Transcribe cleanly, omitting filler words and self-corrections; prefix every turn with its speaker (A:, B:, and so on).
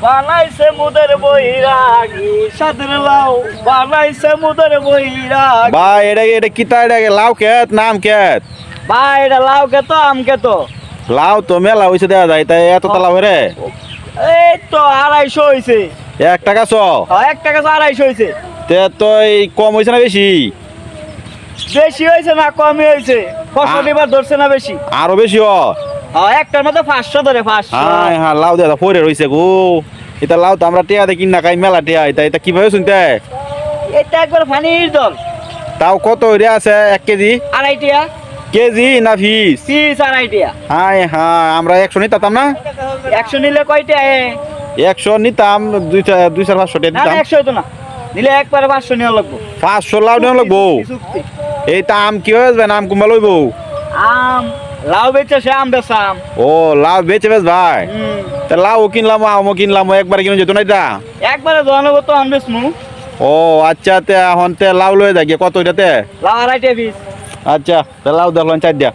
A: বানাইছে মুদের বৈরাগী সাদের লাউ বানাইছে মুদের বৈরাগী।
B: ভাই এটা কিতা এটা লাউ খেত নাম খেত?
A: ভাই এটা লাউ খেত আম খেত।
B: লাউ তো মেলা হয়েছে দেওয়া যায়, তাই এত লাউ রে?
A: এই তো 250 হয়েছে।
B: 1 টাকা শ?
A: 1 টাকা 250 হয়েছে।
B: তে তো এই কম হয়েছে না বেশি?
A: বেশি হয়েছে না কমই হয়েছে? ফসল এবার ধরছে না বেশি?
B: আরো বেশি হ।
A: একটার মধ্যে 500 ধরে 500।
B: হ্যাঁ হ্যাঁ, লাউ দেওয়া পরে রয়েছে গো। এটা লাউ তো আমরা টিয়া দেখি না খাই, মেলা টিয়া। এটা কিভাবে শুনতে?
A: এটা একবার পানির জল।
B: তাও কত হইরে আছে 1 কেজি?
A: 2.5 টাকা
B: কেজি না পিস?
A: পিস 2.5 টাকা।
B: হ্যাঁ হ্যাঁ, আমরা 100 নিতাম না?
A: 100 নিলে কয়টা?
B: 100 নিতাম, 200-500 টাকা
A: না
B: দিতাম।
A: 100 হতো না, নিলে একবারে 500 নেওয়া লাগবো।
B: 500 লাউ নেওয়া লাগবো?
A: চুক্তি।
B: এইটা আম কি হয়ে আম কুম্বা লইব?
A: আম লাউ বেচে সে আম বেচাম।
B: ও লাউ বেচে বেচ ভাই? তা লাউ কিনলাম আমও কিনলাম, একবারে কিনে যেত না এটা?
A: একবারে জনগত তো আম বেচমু।
B: ও আচ্ছা, তে এখন তে লাউ লয়ে যাই কত এটাতে?
A: লাউ 2.5 টাকা পিস।
B: আচ্ছা, তে লাউ দেখলাম 4 দিয়া।